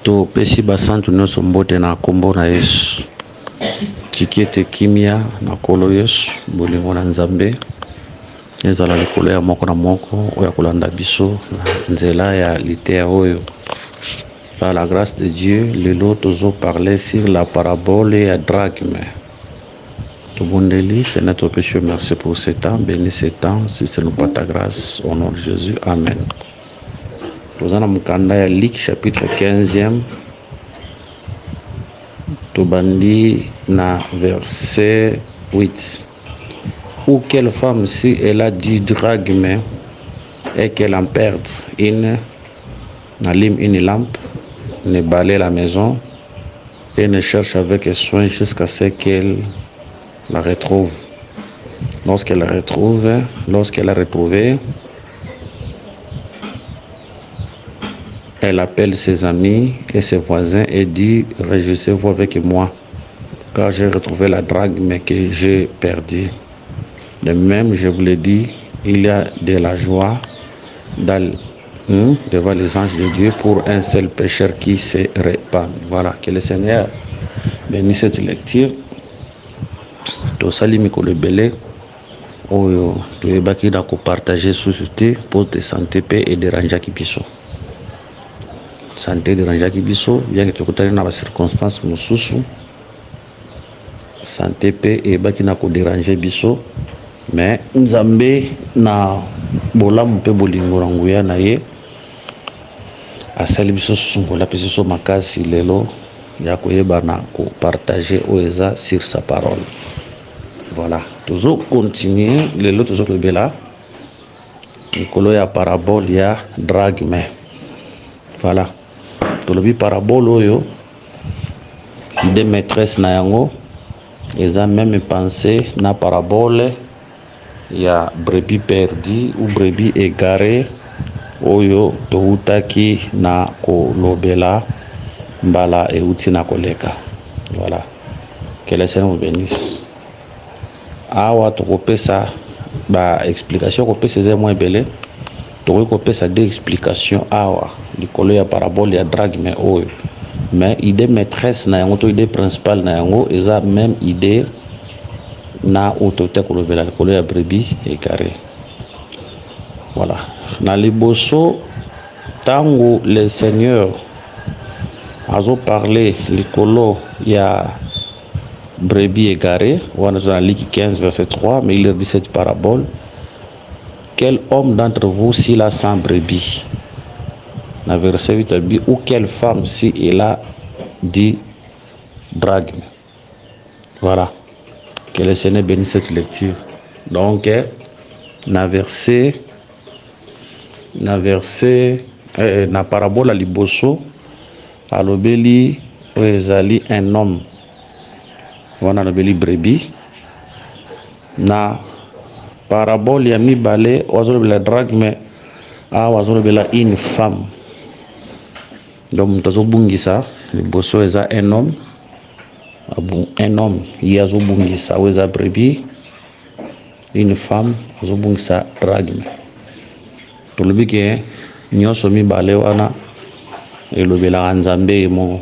topesi basantu nyonso mbote na kombo na Yesu. Tikete kimia na kolo Yesu, bolingo na Nzambe ezala likolo ya moko na moko oya kolanda biso na nzela ya litea oyo. Par la grâce de Dieu, lelo tozo parler sur la parabole ya drachme. Tobondeli, Seigneur, te péché, merci pour ce temps, bénis ce temps, si c'est nous pas ta grâce, au nom de Jésus, Amen. Nous allons mukanda Luc chapitre 15e. Tobandi na verset 8. Ou quelle femme si elle a du drachme et qu'elle en perde une, n'allume une lampe, ne balaye la maison et ne cherche avec soin jusqu'à ce qu'elle la retrouve. Lorsqu'elle a retrouvé, elle appelle ses amis et ses voisins et dit: réjouissez-vous avec moi, car j'ai retrouvé la drachme que j'ai perdue. De même, je vous l'ai dit, il y a de la joie devant les anges de Dieu pour un seul pécheur qui se répand. Voilà, que le Seigneur bénisse cette lecture. Tosali mikolo belé oyo toyebaki na kopartager société pour te santé pe et déranger ki biso. Santé déranger ki biso bien que tokutani na ba circonstances mosusu. Santé pe e baki na ko déranger biso, mais Nzambe na bolamu pe bolingo na nguya na ye asali biso sungola pe biso makasi lelo ya koyeba na ko partager oeza sur sa parole. Voilà, toujours continuer lelo toujours le bela nikolo ya parabole ya drachme. Voilà, tolobi parabole oyo de maîtresse na yango eza même pensée na parabole ya brebis perdue ou brebis égarée oyo toutaki na kolobela mbala euti na koleka. Voilà, que le Seigneur vous bénisse. Awa tokopesa ba explication kopesa ze moins belé tokopesa deux explications awa likolo ya parabole ya drachme oyo, mais idée maîtresse na yango to idée principale na yango eza même idée na autorité kolobela likolo ya brebis égarée. Voilà, na liboso tango le Seigneur azo parler likolo ya brebis égarée, on a dans Luc 15 verset 3, mais il leur dit cette parabole: quel homme d'entre vous s'il a 100 brebis, dans verset 8 il dit, ou quelle femme si elle a 10 drachmes. Voilà, que le Seigneur bénisse cette lecture. Donc na verset na parabole à liboso alobeli ezali un homme wana alobeli brebis. Na parabole ya mibale wazolobela drachme wazolobela une femme. Donc mutazobungisa liboso eza un homme yazobungisa weza brebis, une femme azobungisa drachme. Tolobi ke nyonso mibale wana elobelaka Nzambe mo.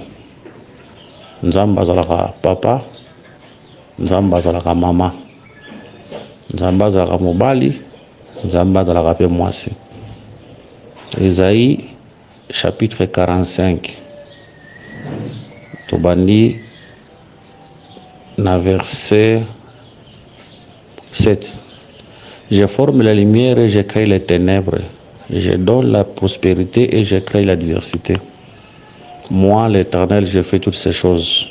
Nzambe azalaka papa, Nzambe azalaka mama, Nzambe azalaka mobali, Nzambe azalaka pe mwasi. Esaïe chapitre 45 tobandi na verset 7. Je forme la lumière et je crée les ténèbres. Je donne la prospérité et je crée la diversité. Moi, l'Éternel, je fais toutes ces choses.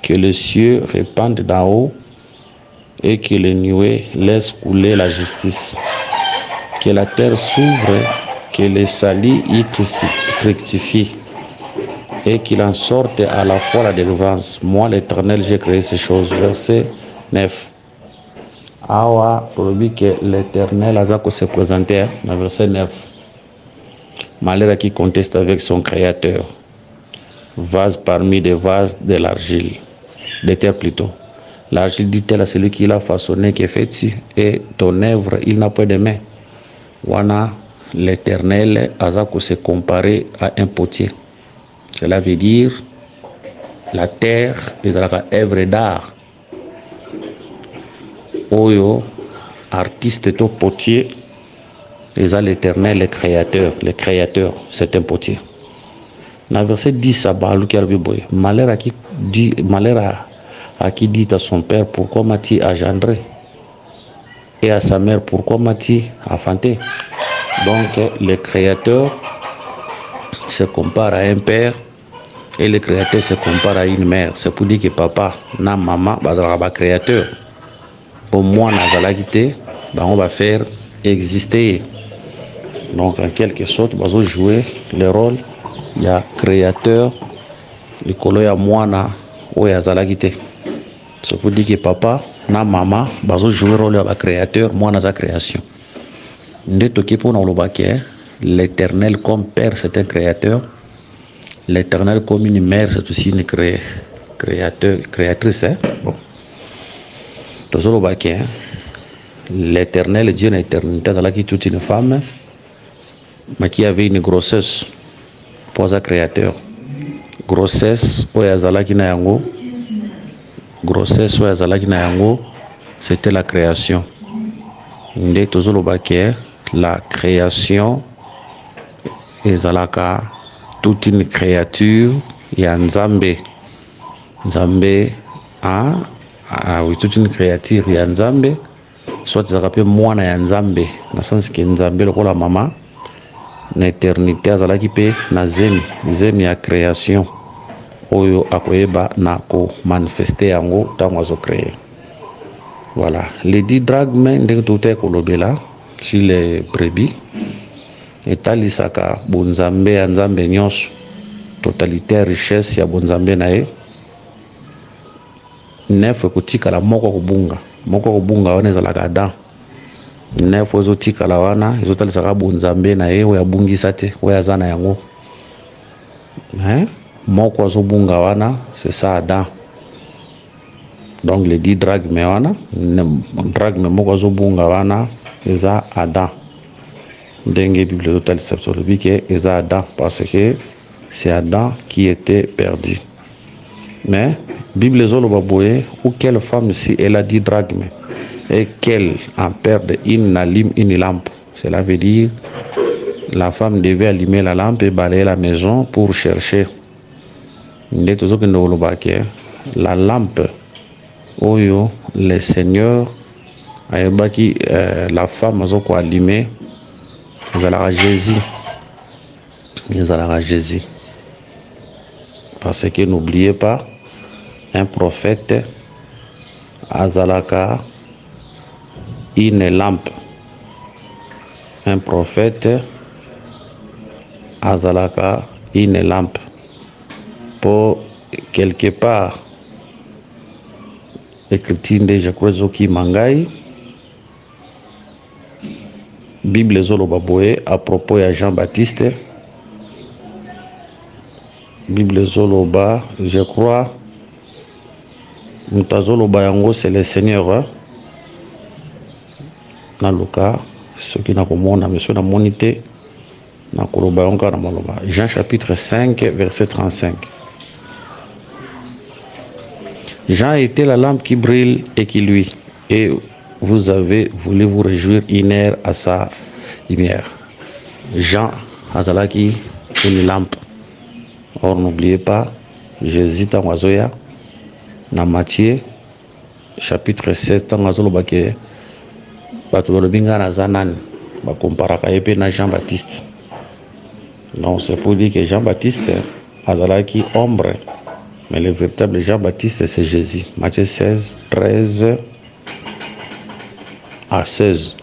Que les cieux répandent d'en haut et que les nuées laissent couler la justice. Que la terre s'ouvre, que les salis y fructifient et qu'il en sorte à la fois la délivrance. Moi, l'Éternel, j'ai créé ces choses. Verset 9. Awa, pour lui que l'Éternel a se présenté dans verset 9. Malheur à qui conteste avec son Créateur. Vase parmi des vases de l'argile, de terre plutôt. L'argile dit-elle à celui qui l'a façonné, qui est fait, et ton œuvre, il n'a pas de main. Wana, l'Éternel a se comparer à un potier. Cela veut dire la terre ezalaka œuvre d'art. Oyo artiste to potier eza l'Éternel, le créateur, c'est un potier. Dans verset 10 à malheur à qui dit à son père, pourquoi m'as-tu engendré, et à sa mère, pourquoi m'as-tu enfanté. Donc le créateur se compare à un père et le créateur se compare à une mère. C'est pour dire que papa na maman bazalaka créateur. Pour moi nazalaki on va faire exister. Donc en quelque sorte bazo jouer le rôle ya créateur likolo ya mwana oyo azalaki te. C'est pour dire que papa na maman bazo jouer rôle ya créateur, mwana za création. Nde toki pona olobaki l'Éternel comme père c'est un créateur, l'Éternel comme une mère c'est aussi une créatrice. Bon. Tozolobaki l'Éternel Dieu na éternité azalaki toute une femme mais qui avait une grossesse pour sa créateur. Grossesse oyo azalaki na yango, c'était la création. Nde tozolobaki la création ezalaka toute une créature ya Nzambe. Nzambe oui, toute une créature ya Nzambe, soit ezalaka pe mwana ya Nzambe, na sens que Nzambe lokola mama na éternité azalaki pe na zemi ya création oyo akoyeba na ko manifester yango tango azo créer. Voilà, les 10 drachmes ndenge toutee kolobela sur les brebis etalisaka bonzambe ya Nzambe nyonso, totalité richesse ya bonzambe na ye. 9 ekotikala moko kobunga wana ezalaka Adam. 9 ezotikala wana ezotalisaka bonzambe na ye oyo abungisa te, oyo aza na yango. Moko azobunga wana c'est ça Adam. Donc les 10 drachmes wana drachme moko azobunga wana eza Adam. Ndenge Bible ezotalisa biso lobi ke eza Adam parce que c'est Adam qui était perdu. Mais Bible ezoloba boye ou quelle femme si elle a 10 drachmes et qu'elle en perde une n'allume une lampe. Cela veut dire la femme devait allumer la lampe et balayer la maison pour chercher. La lampe oyo le Seigneur ayebaki la femme azoko allumer ezalaka Jésus. Parce que n'oubliez pas, un prophète azalaka une lampe. Un prophète azalaka une lampe. Pour quelque part écriture déjà qui mangai Bible zoloba boye à propos de Jean-Baptiste. Bible zoloba, je crois mutazoloba yango c'est le Seigneur. Na Luka ce qui n'a komona monsieur na monité na koloba yango na maloba. Jean chapitre 5 verset 35. Jean était la lampe qui brille et qui luit, et vous avez voulu vous réjouir une heure à sa lumière. Jean azalaki une lampe. Or n'oubliez pas, Jésus tangazoya na Matthieu chapitre 16 tangazo bake bato balobinga na zanani ba comparaka epé na Jean-Baptiste. Non, c'est pour dire que Jean-Baptiste azalaki ombre. Mais le véritable Jean-Baptiste, c'est Jésus. Matthieu 16, 13 à 16.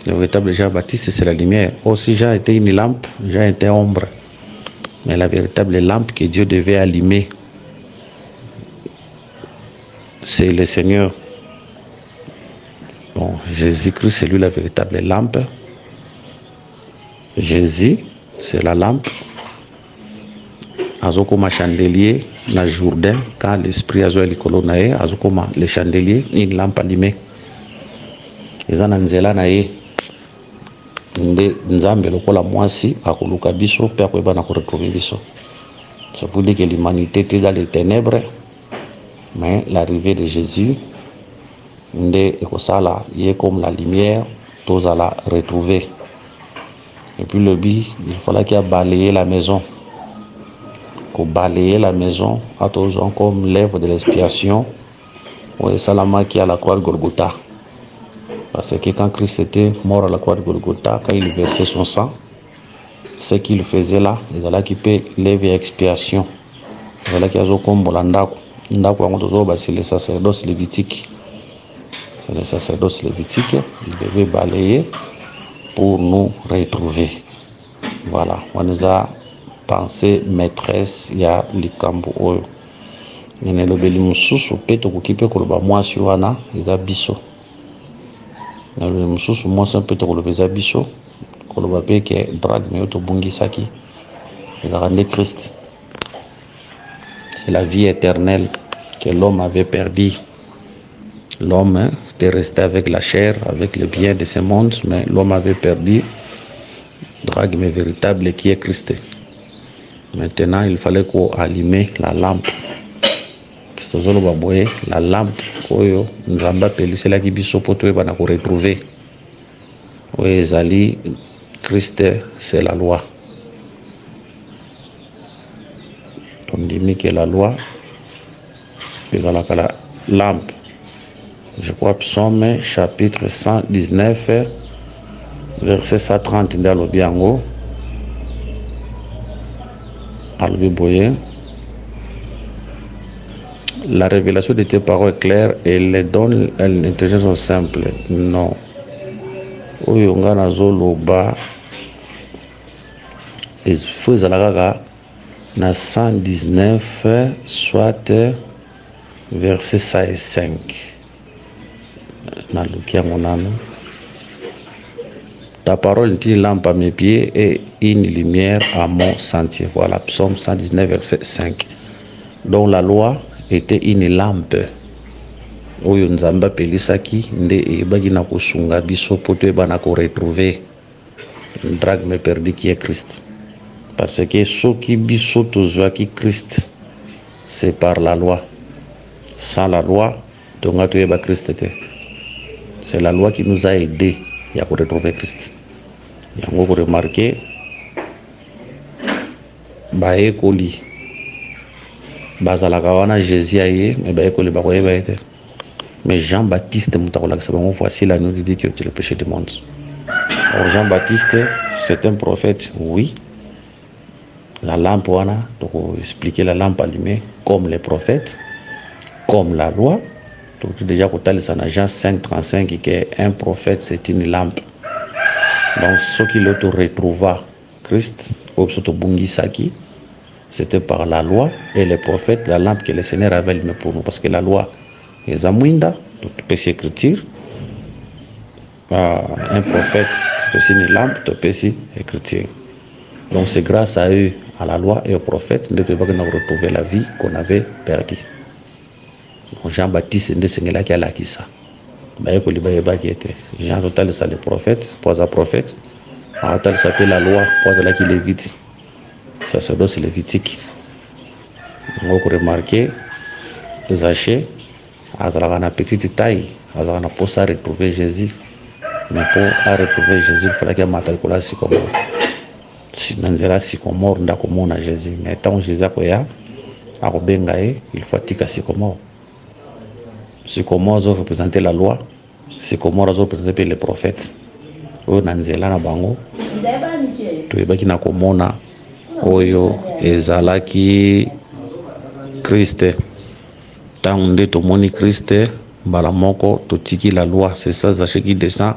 Le véritable Jean-Baptiste, c'est la lumière. Aussi, Jean était une lampe, Jean était ombre. Mais la véritable lampe que Dieu devait allumer, c'est le Seigneur. Bon, Jésus-Christ, c'est lui la véritable lampe. Jésus, c'est la lampe. Azokoma chandelier na Jourdain, quand l'esprit azo likolo na ye azokoma le chandelier une lampe allumée. Eza na nzela na ye nde Nzambe lokola mwasi akoluka biso pe akoyeba na koretrouver biso. C'est pour dire que l'humanité était dans les ténèbres, mais l'arrivée de Jésus, il est comme la lumière, tous à la retrouver. Et puis le but, il fallait qu'il a balayé la maison. Pour balayer la maison, à tous comme l'œuvre de l'expiation, ou Salama qui est à la croix de Golgotha. Parce que quand Christ était mort à la croix de Golgotha, quand il versait son sang, ce qu'il faisait là, ils allaient qui peut lever expiation. Ils allaient qui ont comme Bolandako. C'est le sacerdoce lévitique. C'est le sacerdoce lévitique. Il devait balayer pour nous retrouver. Voilà. On nous a pensé maîtresse, il y a les camps oyo. Il y a le beli mususu, peut-être qu'il peut koloba moi sur wana, ils a biso. Le mususu moi c'est peut-être koloba ils a biso. Koloba pe que drague mais auto bungi saki. Ils a rendu Christ. C'est la vie éternelle que l'homme avait perdu. L'homme était resté avec la chair, avec le bien de ce monde, mais l'homme avait perdu drague mais véritable qui est Christ. Maintenant, il fallait qu'on allume la lampe. La lampe, nous avons appelé cela qui biso pour trouver pour retrouver. Oui, Zali, Christ, c'est la loi. On dit que la loi, c'est la lampe. Je crois Psaume chapitre 119, verset 130 dans le Biango. La révélation de tes paroles est claire et les donne l'intelligence sont simples. Non. Oyonga nazoloba il faut na 119 soit verset 5. Na lukia monano. Ta parole est une lampe à mes pieds et une lumière à mon sentier. Voilà, Psaume 119, verset 5. Donc la loi était une lampe. Oyo nzamba pelisaki nde ebaki na kosunga biso poto ebana ko retrouver drague me perdu qui est Christ. Parce que soki biso tozwaki Christ, c'est par la loi. Sans la loi, tonga toyeba Christ te. C'est la loi qui nous a aidés à retrouver Christ. Il y a remarqué, baekoli, bazalaka wana Jésus aye, mais baekoli bakoyeba ete. Mais Jean-Baptiste Moutakolak, voici la nous dit que tu es le péché du monde. Alors Jean-Baptiste, c'est un prophète, oui. La lampe wana, donc expliquer la lampe allumée comme les prophètes, comme la loi. Donc déjà quand ça dans Jean 5:35 qu'un prophète c'est une lampe. Donc ce qui le retrouva Christ, c'était par la loi et les prophètes, la lampe que le Seigneur avait allumée pour nous. Parce que la loi est amouinda, donc tu peux s'écrire. Un prophète c'est aussi une lampe, tu peux s'écrire. Donc c'est grâce à eux, à la loi et aux prophètes, que nous avons retrouvé la vie qu'on avait perdue. Jean-Baptiste nde sengela ki alakisa baye ko liba qui était Jean total ça les prophètes poza prophète total ça la loi poza la qui lévite sacerdoce lévitique. On peut remarquer Zachée azala na petite taille azala na pour ça retrouver Jésus, mais pour retrouver Jésus il fallait qu'il matalikola sycomore sinanzela sycomore ndako mona Jésus, mais tant Jésus akoya akobenga il faut tika sycomore. C'est comment ils ont représenté la loi, c'est comment ils ont représenté les prophètes. Oyo nanzela na bango. Toyebaki na komona oyo ezalaki Christ. Tant nde tomoni Christ mbala moko totiki la loi, c'est ça Zaché qui descend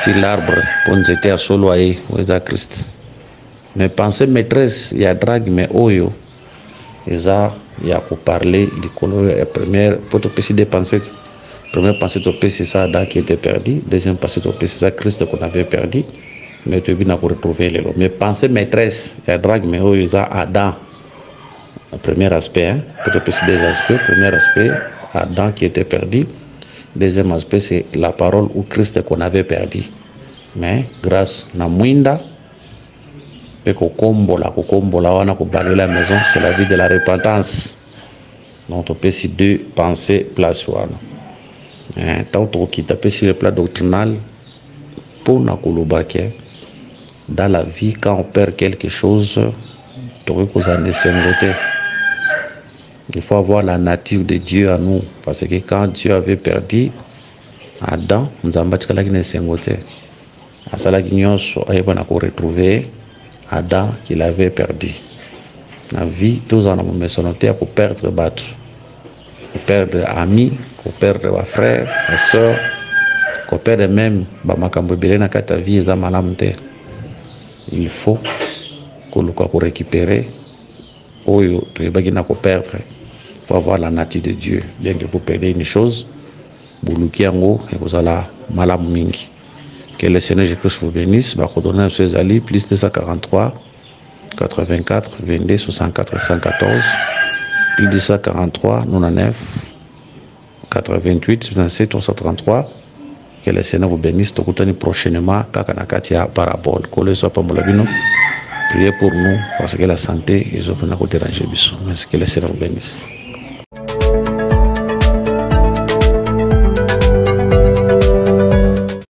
sur l'arbre pour nous était à solo aye oza Christ. Mais pensez maîtresse il y a drague mais oyo eza il y a pour parler la première pour te des pensées. Première pensée c'est ça Adam qui était perdu, deuxième pensée c'est ça Christ qu'on avait perdu, mais tu viens pour retrouver les lois. Mais pensée maîtresse il y a drague mais oh il y a Adam. Le premier aspect pour te des aspects. Premier aspect Adam qui était perdu, deuxième aspect c'est la parole ou Christ qu'on avait perdu, mais grâce na mwinda et kokombola wana kobaler la maison, c'est la vie de la repentance. Donc on peut si deux pensées place wana. Tant que taper sur le plan doctrinal pour na kolobake dans la vie quand on perd quelque chose, il faut avoir la nature de Dieu à nous, parce que quand Dieu avait perdu Adam, nous avons retrouver Adam qu'il avait perdu. La vie, tous en avons mentionné pour perdre battre, pour perdre amis, pour perdre ma frère, ma soeur, pour perdre même ta vie. Il faut que récupérer pour perdre, pour avoir la nature de Dieu. Bien que vous perdez une chose, vous allez malam mingi. Que le Seigneur Jésus vous bénisse. Donner ses alliés plus 243 84 22 64 114 plus 243 99 88 27 333. Que le Seigneur vous bénisse. Nous retrouvons prochainement Kakanakatia parabole. Priez pour nous parce que la santé est au déranger. Que le Seigneur vous bénisse.